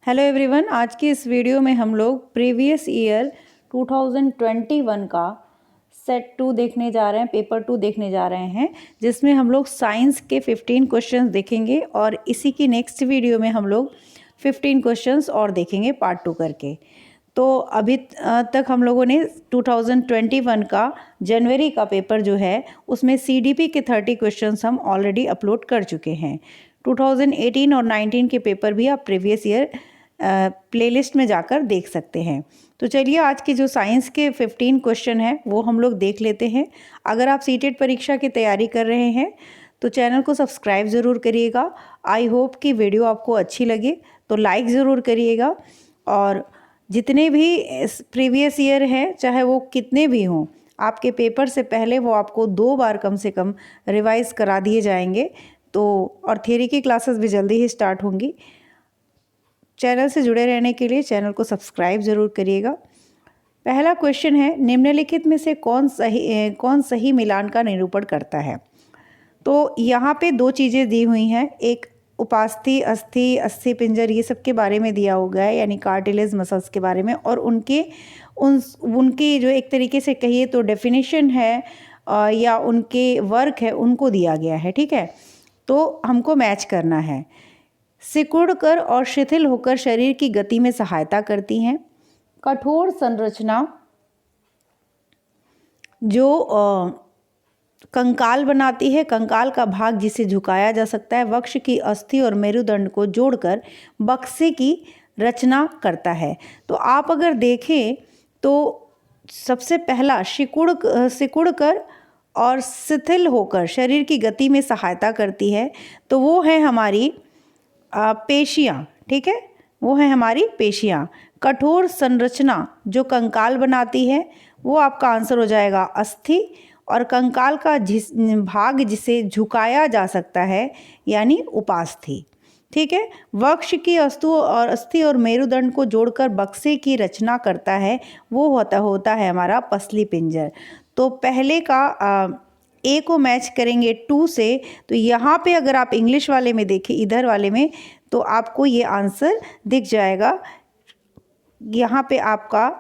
Hello everyone, आज की इस वीडियो में हम लोग प्रीवियस ईयर 2021 का सेट 2 देखने जा रहे हैं, पेपर 2 देखने जा रहे हैं, जिसमें हम लोग साइंस के 15 क्वेश्चंस देखेंगे और इसी की नेक्स्ट वीडियो में हम लोग 15 क्वेश्चंस और देखेंगे पार्ट 2 करके। तो अभी तक हम लोगों ने 2021 का जनवरी का पेपर जो है उसमें सीडीपी के 30 क्वेश्चंस हम ऑलरेडी अपलोड कर चुके हैं। 2018 और 19 के पेपर भी आप प्रीवियस ईयर प्लेलिस्ट में जाकर देख सकते हैं। तो चलिए आज की जो साइंस के 15 क्वेश्चन हैं वो हम लोग देख लेते हैं। अगर आप सीटेट परीक्षा की तैयारी कर रहे हैं तो चैनल को सब्सक्राइब ज़रूर करिएगा। आई होप कि वीडियो आपको अच्छी लगे तो लाइक ज़रूर करिएगा, और जितने भी प्रीवियस ईयर हैं चाहे वो कितने भी हों, आपके पेपर से पहले वो आपको 2 बार कम से कम रिवाइज़ करा दिए जाएंगे। तो और थियरी की क्लासेस भी जल्दी ही स्टार्ट होंगी। चैनल से जुड़े रहने के लिए चैनल को सब्सक्राइब ज़रूर करिएगा। पहला क्वेश्चन है, निम्नलिखित में से कौन सही मिलान का निरूपण करता है। तो यहाँ पे 2 चीज़ें दी हुई हैं, एक उपास्थि, अस्थि, अस्थिपिंजर, ये सब के बारे में दिया हुआ है, यानी कार्टिलेज मसल्स के बारे में, और उनकी जो एक तरीके से कहिए तो डेफिनेशन है या उनके वर्क है उनको दिया गया है। ठीक है, तो हमको मैच करना है। सिकुड़कर और शिथिल होकर शरीर की गति में सहायता करती हैं। कठोर संरचना जो कंकाल बनाती है, कंकाल का भाग जिसे झुकाया जा सकता है। वक्ष की अस्थि और मेरुदंड को जोड़कर बक्से की रचना करता है। तो आप अगर देखें तो सबसे पहला सिकुड़कर और शिथिल होकर शरीर की गति में सहायता करती है, तो वो है हमारी पेशियाँ। ठीक है, वो है हमारी पेशियाँ। कठोर संरचना जो कंकाल बनाती है वो आपका आंसर हो जाएगा अस्थि, और कंकाल का भाग जिसे झुकाया जा सकता है यानी उपास्थि। ठीक है, वक्ष की अस्थि और मेरुदंड को जोड़कर बक्से की रचना करता है, वो होता है हमारा पसली पिंजर। तो पहले का ए को मैच करेंगे 2 से, तो यहाँ पे अगर आप इंग्लिश वाले में देखें, इधर वाले में, तो आपको ये आंसर दिख जाएगा। यहाँ पे आपका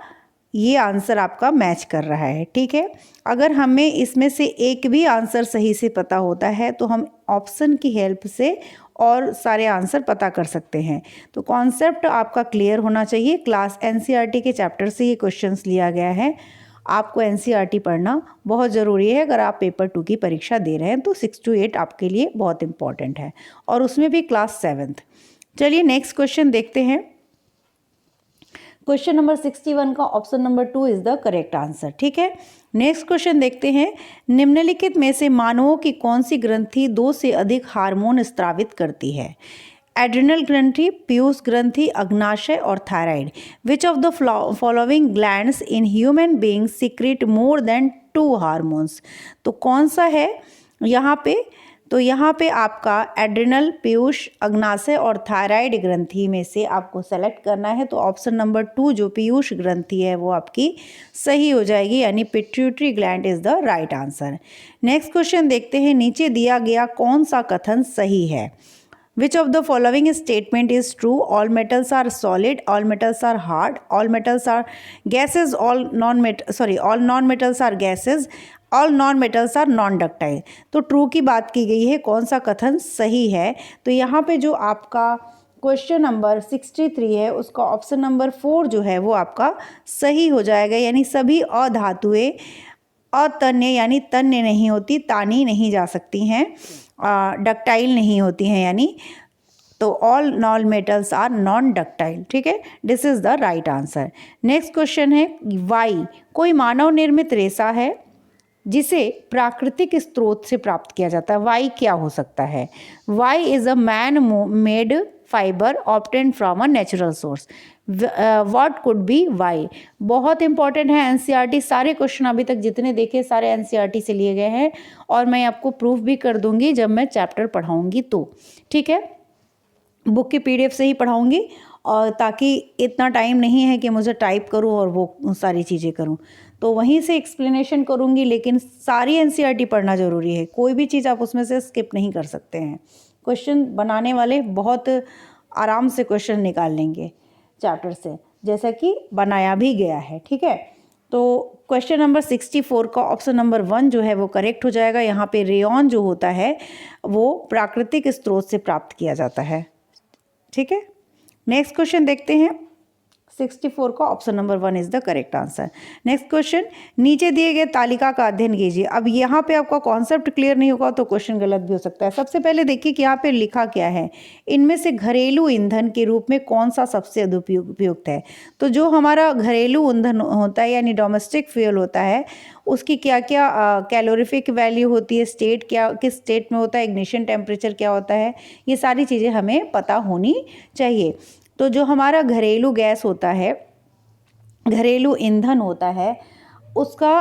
ये आंसर आपका मैच कर रहा है। ठीक है, अगर हमें इसमें से एक भी आंसर सही से पता होता है तो हम ऑप्शन की हेल्प से और सारे आंसर पता कर सकते हैं। तो कॉन्सेप्ट आपका क्लियर होना चाहिए। क्लास एनसीईआरटी के चैप्टर से ये क्वेश्चंस लिया गया है। आपको एनसीईआरटी पढ़ना बहुत ज़रूरी है। अगर आप पेपर 2 की परीक्षा दे रहे हैं तो 6 to 8 आपके लिए बहुत इंपॉर्टेंट है, और उसमें भी क्लास 7th। चलिए नेक्स्ट क्वेश्चन देखते हैं। क्वेश्चन नंबर 61 का option number 2 is the correct answer. ठीक है, नेक्स्ट क्वेश्चन देखते हैं। निम्नलिखित में से मानवों की कौन सी ग्रंथि 2 से अधिक हार्मोन स्त्रावित करती है। एड्रिनल ग्रंथि, पीयूष ग्रंथि, अग्नाशय और thyroid. Which of the following glands in human being secret more than 2 hormones. तो कौन सा है यहाँ पे, तो यहाँ पे आपका एड्रिनल, पीयूष, अग्नाशय और थायराइड ग्रंथि में से आपको सेलेक्ट करना है। तो ऑप्शन नंबर 2 जो पीयूष ग्रंथि है वो आपकी सही हो जाएगी, यानी pituitary gland is the right answer. Next question देखते हैं। नीचे दिया गया कौन सा कथन सही है। Which of the following statement is true? All metals are solid, all metals are hard, all metals are gases, all non-metals are gases, all non-metals are non-ductile। तो ट्रू की बात की गई है, कौन सा कथन सही है। तो यहाँ पे जो आपका क्वेश्चन नंबर 63 है उसका ऑप्शन नंबर 4 जो है वो आपका सही हो जाएगा, यानी सभी अधातुएं अतन्य यानी तन्य नहीं होती, तानी नहीं जा सकती हैं, डक्टाइल नहीं होती हैं, यानी तो all non metals are non ductile. ठीक है, this is the right answer. Next question है, वाई कोई मानव निर्मित रेशा है जिसे प्राकृतिक स्रोत से प्राप्त किया जाता है। वाई क्या हो सकता है। Y is a man made fibre obtained from a natural source. What could be Y. बहुत इंपॉर्टेंट है एनसीईआरटी। सारे क्वेश्चन अभी तक जितने देखे सारे एनसीईआरटी से लिए गए हैं, और मैं आपको प्रूफ भी कर दूंगी जब मैं चैप्टर पढ़ाऊंगी तो। ठीक है, बुक की पीडीएफ से ही पढ़ाऊंगी, और ताकि इतना टाइम नहीं है कि मुझे टाइप करूं और वो सारी चीज़ें करूं, तो वहीं से एक्सप्लेनेशन करूंगी। लेकिन सारी एनसीईआरटी पढ़ना ज़रूरी है, कोई भी चीज़ आप उसमें से स्किप नहीं कर सकते हैं। क्वेश्चन बनाने वाले बहुत आराम से क्वेश्चन निकाल लेंगे चैप्टर से, जैसा कि बनाया भी गया है। ठीक है, तो क्वेश्चन नंबर 64 का ऑप्शन नंबर 1 जो है वो करेक्ट हो जाएगा। यहाँ पे रेयॉन जो होता है वो प्राकृतिक स्रोत से प्राप्त किया जाता है। ठीक है, नेक्स्ट क्वेश्चन देखते हैं। 64 का option number 1 is the correct answer. Next question, नीचे दिए गए तालिका का अध्ययन कीजिए। अब यहाँ पे आपका कॉन्सेप्ट क्लियर नहीं होगा तो क्वेश्चन गलत भी हो सकता है। सबसे पहले देखिए कि यहाँ पे लिखा क्या है, इनमें से घरेलू ईंधन के रूप में कौन सा सबसे उपयुक्त है। तो जो हमारा घरेलू ईंधन होता है यानी डोमेस्टिक फ्यूल होता है, उसकी क्या क्या कैलोरीफिक वैल्यू होती है, स्टेट क्या, किस स्टेट में होता है, इग्निशन टेम्परेचर क्या होता है, ये सारी चीज़ें हमें पता होनी चाहिए। तो जो हमारा घरेलू गैस होता है, घरेलू ईंधन होता है, उसका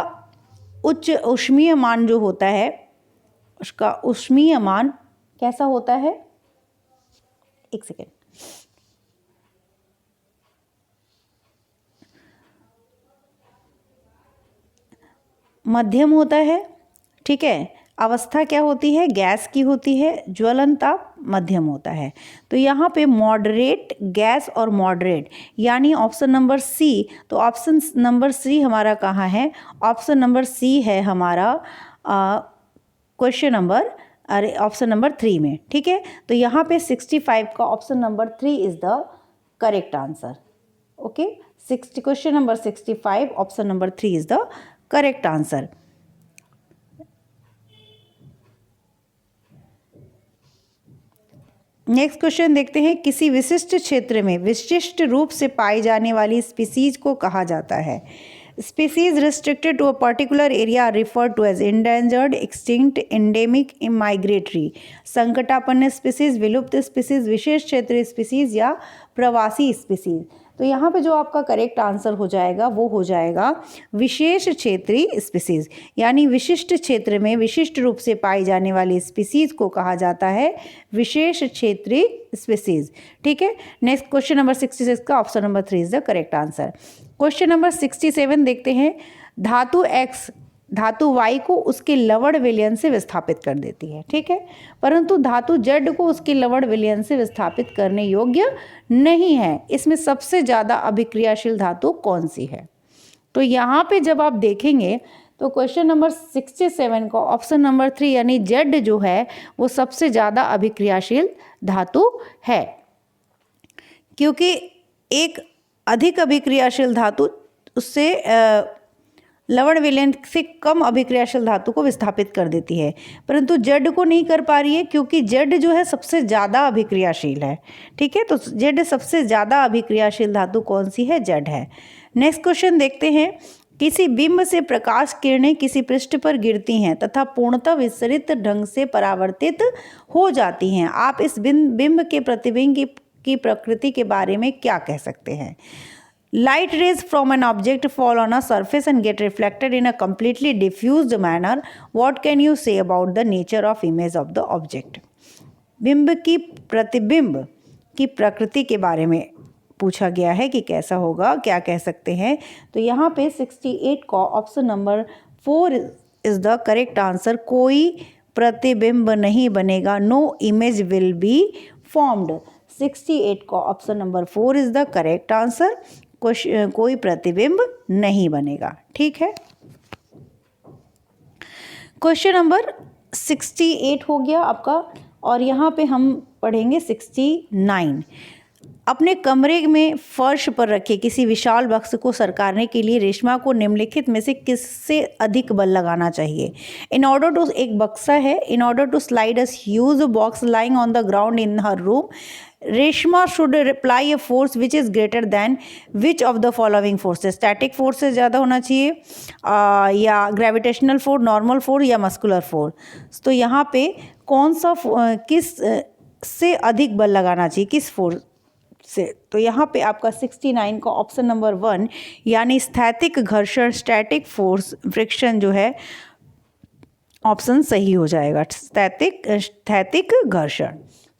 उच्च ऊष्मीय मान जो होता है, उसका ऊष्मीय मान कैसा होता है, एक सेकेंड, मध्यम होता है। ठीक है, अवस्था क्या होती है, गैस की होती है, ज्वलन ताप मध्यम होता है। तो यहाँ पे मॉडरेट गैस और मॉडरेट यानी ऑप्शन नंबर सी, तो ऑप्शन नंबर सी हमारा कहाँ है, ऑप्शन नंबर सी है हमारा क्वेश्चन नंबर, अरे ऑप्शन नंबर 3 में। ठीक है, तो यहाँ पे 65 का option number 3 is the correct answer. Okay, question number 65 option number 3 is the correct answer. Next question देखते हैं, किसी विशिष्ट क्षेत्र में विशिष्ट रूप से पाई जाने वाली स्पीसीज को कहा जाता है। Species restricted to a particular area referred to as endangered, extinct, endemic, migratory. संकटापन्न स्पीसीज, विलुप्त स्पीसीज, विशेष क्षेत्रीय स्पीसीज या प्रवासी स्पीसीज। तो यहाँ पे जो आपका करेक्ट आंसर हो जाएगा वो हो जाएगा विशेष क्षेत्रीय स्पीसीज, यानी विशिष्ट क्षेत्र में विशिष्ट रूप से पाई जाने वाली स्पीसीज को कहा जाता है विशेष क्षेत्रीय स्पीसीज। ठीक है, नेक्स्ट क्वेश्चन नंबर 66 का option number 3 is the correct answer. Question number 67 देखते हैं, धातु X धातु Y को उसके लवण विलयन से विस्थापित कर देती है। ठीक है, परंतु धातु Z को उसके लवण विलयन से विस्थापित करने योग्य नहीं है। इसमें सबसे ज़्यादा अभिक्रियाशील धातु कौन सी है। तो यहाँ पे जब आप देखेंगे तो क्वेश्चन नंबर 67 का ऑप्शन नंबर 3 यानी Z जो है वो सबसे ज़्यादा अभिक्रियाशील धातु है, क्योंकि एक अधिक अभिक्रियाशील धातु उससे लवण विलयन से कम अभिक्रियाशील धातु को विस्थापित कर देती है, परंतु जेड को नहीं कर पा रही है क्योंकि जेड जो है सबसे ज़्यादा अभिक्रियाशील है। ठीक है, तो जेड सबसे ज़्यादा अभिक्रियाशील धातु कौन सी है, जेड है। नेक्स्ट क्वेश्चन देखते हैं, किसी बिंब से प्रकाश किरणें किसी पृष्ठ पर गिरती हैं तथा पूर्णतः विसरित ढंग से परावर्तित हो जाती हैं। आप इस बिंब के प्रतिबिंब की प्रकृति के बारे में क्या कह सकते हैं। Light rays from an object fall on a surface and get reflected in a completely diffused manner. What can you say about the nature of image of the object? बिंब की प्रतिबिंब की प्रकृति के बारे में पूछा गया है कि कैसा होगा, क्या कह सकते हैं। तो यहाँ पे 68 का option number 4 is the correct answer. कोई प्रतिबिंब नहीं बनेगा, no image will be formed. 68 का option number 4 is the correct answer. कोई प्रतिबिंब नहीं बनेगा। ठीक है, क्वेश्चन नंबर 68 हो गया आपका, और यहाँ पे हम पढ़ेंगे 69। अपने कमरे में फर्श पर रखे किसी विशाल बक्स को सरकाने के लिए रेशमा को निम्नलिखित में से किससे अधिक बल लगाना चाहिए। इन ऑर्डर टू, एक बक्सा है, in order to slide a huge box lying on the ground in her room, Reshma should apply a force which is greater than which of the following forces. Static force से ज़्यादा होना चाहिए या gravitational force, normal force या muscular force. तो यहाँ पे कौन सा किस से अधिक बल लगाना चाहिए, किस फोर्स से। तो यहाँ पे आपका 69 का ऑप्शन नंबर 1 यानी स्थैतिक घर्षण, स्टैटिक फोर्स फ्रिक्शन जो है ऑप्शन सही हो जाएगा, स्थैतिक घर्षण।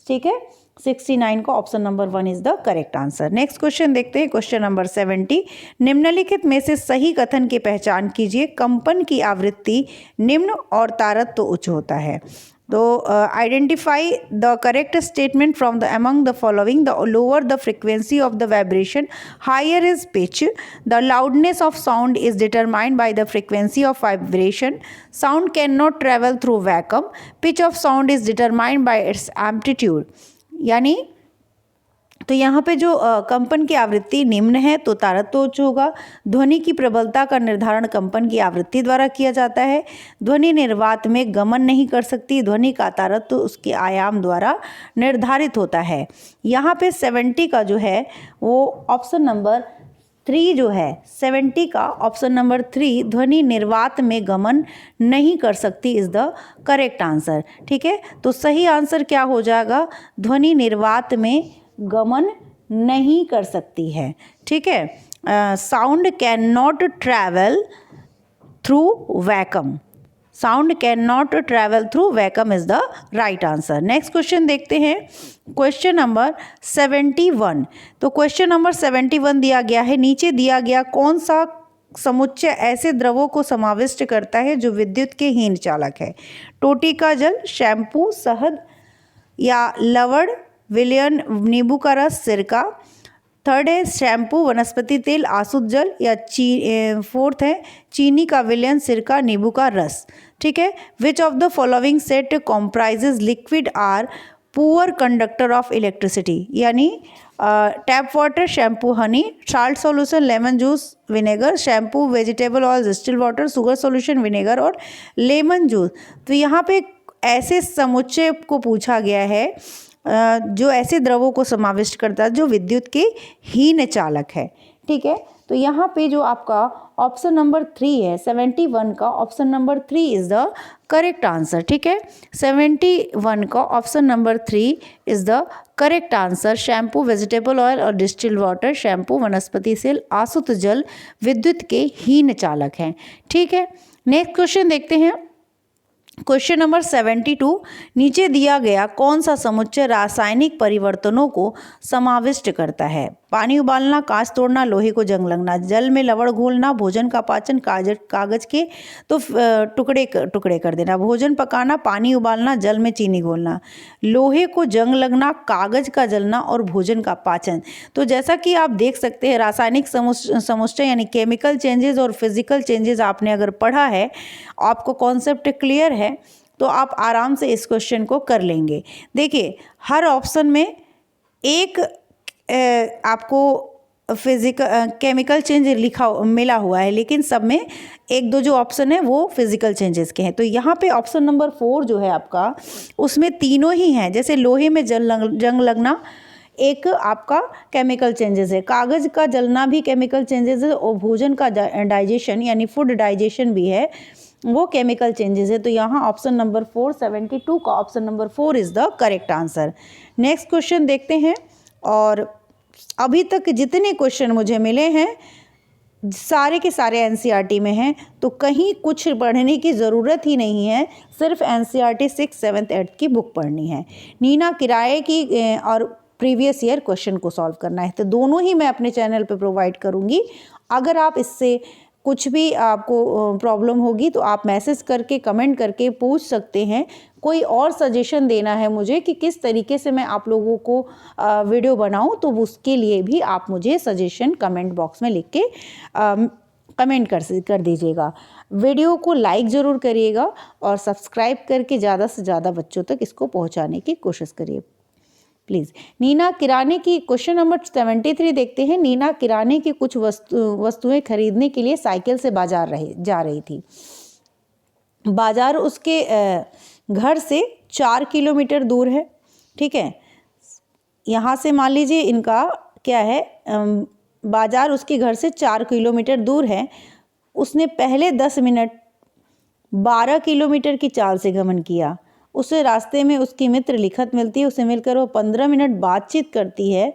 ठीक है, 69 का option number 1 is the correct answer. Next question देखते हैं, क्वेश्चन नंबर 70। निम्नलिखित में से सही कथन की पहचान कीजिए। कंपन की आवृत्ति निम्न और तारत्व उच्च होता है। तो identify the correct statement from the among the following. The lower the frequency of the vibration, higher is pitch. The loudness of sound is determined by the frequency of vibration. Sound can not travel through vacuum. Pitch of sound is determined by its amplitude. यानी तो यहाँ पे जो कंपन की आवृत्ति निम्न है तो तारतम्य होगा. ध्वनि की प्रबलता का निर्धारण कंपन की आवृत्ति द्वारा किया जाता है. ध्वनि निर्वात में गमन नहीं कर सकती. ध्वनि का तारतम्य उसके आयाम द्वारा निर्धारित होता है. यहाँ पे 70 का जो है वो ऑप्शन नंबर 3 जो है, 70 का ऑप्शन नंबर 3, ध्वनि निर्वात में गमन नहीं कर सकती इज द करेक्ट आंसर. ठीक है, तो सही आंसर क्या हो जाएगा? ध्वनि निर्वात में गमन नहीं कर सकती है. ठीक है, sound can not travel through vacuum. Sound can not travel through vacuum is the right answer. Next question देखते हैं, क्वेश्चन नंबर 71. तो क्वेश्चन नंबर 71 दिया गया है, नीचे दिया गया कौन सा समुच्चय ऐसे द्रवों को समाविष्ट करता है जो विद्युत के हीन चालक है? टोटी का जल, शैम्पू, शहद या लवण, विलयन, नींबू का रस, सिरका. थर्ड है शैम्पू, वनस्पति तेल, आसुत जल या फोर्थ है चीनी का विलयन, सिरका, नींबू का रस. ठीक है, which of the following set comprises liquid are poor conductor of electricity. यानी tap water, shampoo, honey, salt solution, lemon juice, vinegar, shampoo, vegetable oil, distil water, sugar solution, vinegar और लेमन जूस. तो यहाँ पे ऐसे समुच्चय को पूछा गया है जो ऐसे द्रवों को समाविष्ट करता है जो विद्युत के हीन चालक है. ठीक है, तो यहाँ पे जो आपका ऑप्शन नंबर 3 है, 71 का option number 3 is the correct answer. ठीक है, 71 का option number 3 is the correct answer. Shampoo, vegetable oil और डिस्टिल वाटर, शैम्पू, वनस्पति तेल, आसुत जल विद्युत के हीन चालक हैं. ठीक है, नेक्स्ट क्वेश्चन देखते हैं, क्वेश्चन नंबर 72. नीचे दिया गया कौन सा समुच्चय रासायनिक परिवर्तनों को समाविष्ट करता है? पानी उबालना, कांच तोड़ना, लोहे को जंग लगना, जल में लवण घोलना, भोजन का पाचन, कागज के तो टुकड़े कर देना, भोजन पकाना, पानी उबालना, जल में चीनी घोलना, लोहे को जंग लगना, कागज का जलना और भोजन का पाचन. तो जैसा कि आप देख सकते हैं रासायनिक समुच्चय यानी केमिकल चेंजेस और फिजिकल चेंजेस आपने अगर पढ़ा है, आपको कॉन्सेप्ट क्लियर है तो आप आराम से इस क्वेश्चन को कर लेंगे. देखिए हर ऑप्शन में एक आपको फिजिकल केमिकल चेंज मिला हुआ है, लेकिन सब में एक दो जो ऑप्शन है वो फिजिकल चेंजेस के हैं. तो यहाँ पे ऑप्शन नंबर 4 जो है आपका, उसमें तीनों ही हैं. जैसे लोहे में जंग लगना एक आपका केमिकल चेंजेस है, कागज़ का जलना भी केमिकल चेंजेस है और भोजन का डाइजेशन यानी फूड डाइजेशन भी है, वो केमिकल चेंजेस है. तो यहाँ ऑप्शन नंबर 4, 72 का option number 4 is the correct answer. Next question देखते हैं, और अभी तक जितने क्वेश्चन मुझे मिले हैं सारे के सारे एनसीईआरटी में हैं, तो कहीं कुछ पढ़ने की ज़रूरत ही नहीं है, सिर्फ एनसीईआरटी 6, 7, 8 की बुक पढ़नी है. नीना किराए की और प्रीवियस ईयर क्वेश्चन को सॉल्व करना है. तो दोनों ही मैं अपने चैनल पे प्रोवाइड करूँगी. अगर आप इससे कुछ भी आपको प्रॉब्लम होगी तो आप मैसेज करके, कमेंट करके पूछ सकते हैं. कोई और सजेशन देना है मुझे कि किस तरीके से मैं आप लोगों को वीडियो बनाऊं, तो उसके लिए भी आप मुझे सजेशन कमेंट बॉक्स में लिख के कमेंट कर दीजिएगा. वीडियो को लाइक ज़रूर करिएगा और सब्सक्राइब करके ज़्यादा से ज़्यादा बच्चों तक इसको पहुंचाने की कोशिश करिए प्लीज़. नीना किराने की क्वेश्चन नंबर 73 देखते हैं. नीना किराने की कुछ वस्तुएं खरीदने के लिए साइकिल से बाजार जा रही थी. बाजार उसके घर से 4 किलोमीटर दूर है. ठीक है, यहाँ से मान लीजिए इनका क्या है, बाजार उसके घर से 4 किलोमीटर दूर है. उसने पहले 10 मिनट 12 किलोमीटर की चाल से गमन किया. उसे रास्ते में उसकी मित्र लिखत मिलती है, उसे मिलकर वो 15 मिनट बातचीत करती है.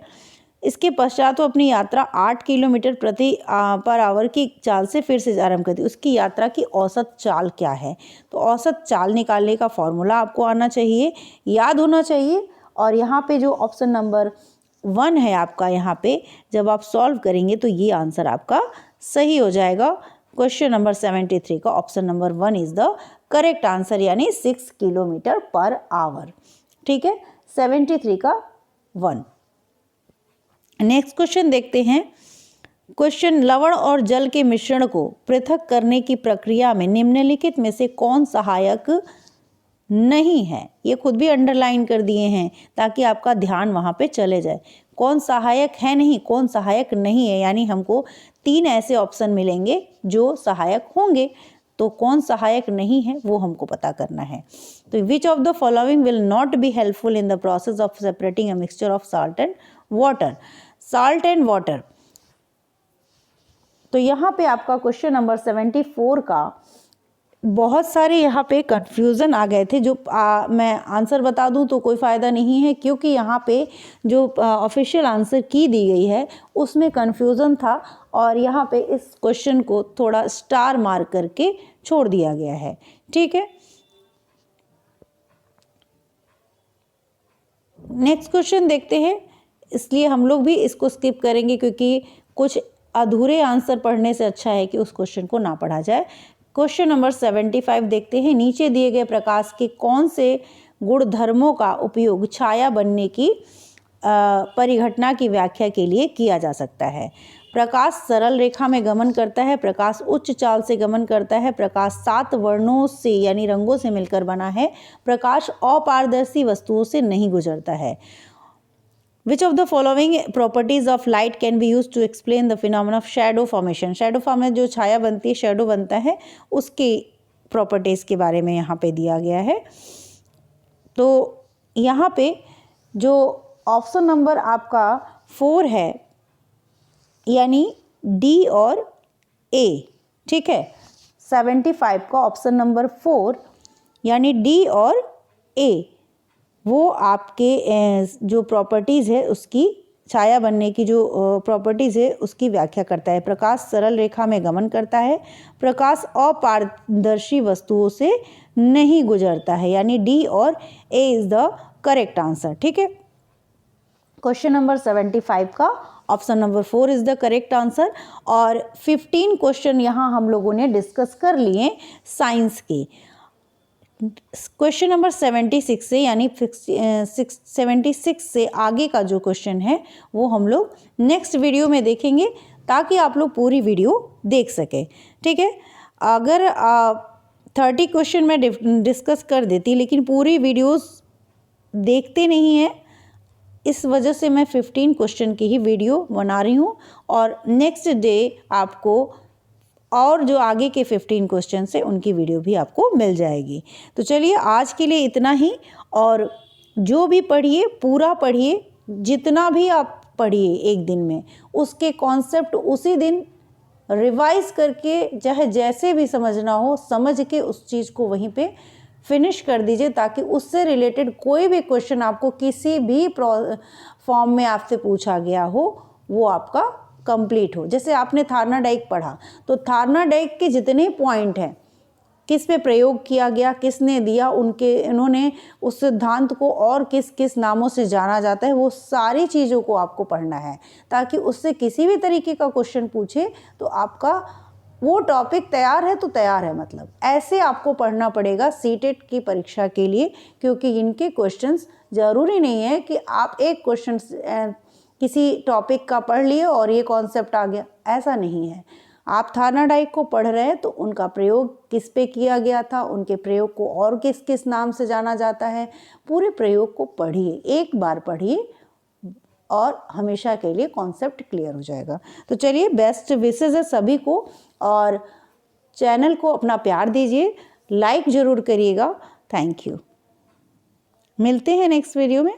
इसके पश्चात वो अपनी यात्रा 8 किलोमीटर पर आवर की चाल से फिर से आरंभ करती है. उसकी यात्रा की औसत चाल क्या है? तो औसत चाल निकालने का फॉर्मूला आपको आना चाहिए, याद होना चाहिए. और यहाँ पे जो ऑप्शन नंबर 1 है आपका, यहाँ पे जब आप सॉल्व करेंगे तो ये आंसर आपका सही हो जाएगा. क्वेश्चन नंबर 73 का option number 1 is the correct answer यानी 6 किलोमीटर पर आवर। ठीक है, 73 का 1। नेक्स्ट क्वेश्चन देखते हैं। क्वेश्चन, लवण और जल के मिश्रण को पृथक करने की प्रक्रिया में निम्नलिखित में से कौन सहायक नहीं है? ये खुद भी अंडरलाइन कर दिए हैं ताकि आपका ध्यान वहाँ पे चले जाए। कौन सहायक है नहीं, कौन सहायक नहीं है, यानी हमको 3 ऐसे ऑप्शन मिलेंगे जो सहायक होंगे, तो कौन सहायक नहीं है वो हमको पता करना है। तो विच of the following will not be helpful in the process of separating a mixture of salt and water? Salt and water, तो यहाँ पे आपका क्वेश्चन नंबर 74 का बहुत सारे यहाँ पे कंफ्यूजन आ गए थे। जो मैं आंसर बता दूँ तो कोई फ़ायदा नहीं है, क्योंकि यहाँ पे जो ऑफिशियल आंसर की दी गई है उसमें कंफ्यूजन था और यहाँ पे इस क्वेश्चन को थोड़ा स्टार मार्क करके छोड़ दिया गया है। ठीक है, नेक्स्ट क्वेश्चन देखते हैं। इसलिए हम लोग भी इसको स्किप करेंगे क्योंकि कुछ अधूरे आंसर पढ़ने से अच्छा है कि उस क्वेश्चन को ना पढ़ा जाए। क्वेश्चन नंबर 75 देखते हैं। नीचे दिए गए प्रकाश के कौन से गुणधर्मों का उपयोग छाया बनने की परिघटना की व्याख्या के लिए किया जा सकता है? प्रकाश सरल रेखा में गमन करता है, प्रकाश उच्च चाल से गमन करता है, प्रकाश 7 वर्णों से यानी रंगों से मिलकर बना है, प्रकाश अपारदर्शी वस्तुओं से नहीं गुजरता है। Which of the following properties of light can be used to explain the phenomenon of shadow formation? Shadow formation जो छाया बनती है, शैडो बनता है, उसकी प्रॉपर्टीज़ के बारे में यहाँ पे दिया गया है। तो यहाँ पे जो ऑप्शन नंबर आपका 4 है यानी डी और ए। ठीक है, 75 का ऑप्शन नंबर 4 यानी डी और ए, वो आपके जो प्रॉपर्टीज़ है उसकी छाया बनने की जो प्रॉपर्टीज़ है उसकी व्याख्या करता है। प्रकाश सरल रेखा में गमन करता है, प्रकाश अपारदर्शी वस्तुओं से नहीं गुजरता है, यानी डी और A is the correct answer. ठीक है, क्वेश्चन नंबर 75 का option number 4 is the correct answer. और 15 क्वेश्चन यहाँ हम लोगों ने डिस्कस कर लिए साइंस के। क्वेश्चन नंबर 76 से यानी 76 से आगे का जो क्वेश्चन है वो हम लोग नेक्स्ट वीडियो में देखेंगे ताकि आप लोग पूरी वीडियो देख सकें। ठीक है, अगर 30 क्वेश्चन मैं डिस्कस कर देती लेकिन पूरी वीडियोस देखते नहीं हैं, इस वजह से मैं 15 क्वेश्चन की ही वीडियो बना रही हूँ और नेक्स्ट डे आपको और जो आगे के 15 क्वेश्चन है उनकी वीडियो भी आपको मिल जाएगी। तो चलिए आज के लिए इतना ही, और जो भी पढ़िए पूरा पढ़िए, जितना भी आप पढ़िए एक दिन में उसके कॉन्सेप्ट उसी दिन रिवाइज करके, चाहे जैसे भी समझना हो समझ के उस चीज़ को वहीं पे फिनिश कर दीजिए ताकि उससे रिलेटेड कोई भी क्वेश्चन आपको किसी भी फॉर्म में आपसे पूछा गया हो वो आपका कंप्लीट हो। जैसे आपने थार्नाडाइक पढ़ा तो थार्नाडाइक के जितने पॉइंट हैं, किस पे प्रयोग किया गया, किसने दिया, इन्होंने उस सिद्धांत को और किस किस नामों से जाना जाता है, वो सारी चीज़ों को आपको पढ़ना है ताकि उससे किसी भी तरीके का क्वेश्चन पूछे तो आपका वो टॉपिक तैयार है तो तैयार है। मतलब ऐसे आपको पढ़ना पड़ेगा सीटेट की परीक्षा के लिए, क्योंकि इनके क्वेश्चंस ज़रूरी नहीं है कि आप एक क्वेश्चन किसी टॉपिक का पढ़ लिए और ये कॉन्सेप्ट आ गया, ऐसा नहीं है। आप थार्नाडाइक को पढ़ रहे हैं तो उनका प्रयोग किस पे किया गया था, उनके प्रयोग को और किस किस नाम से जाना जाता है, पूरे प्रयोग को पढ़िए, एक बार पढ़िए और हमेशा के लिए कॉन्सेप्ट क्लियर हो जाएगा। तो चलिए, बेस्ट विशेस है सभी को और चैनल को अपना प्यार दीजिए, लाइक ज़रूर करिएगा। Thank you. मिलते हैं नेक्स्ट वीडियो में।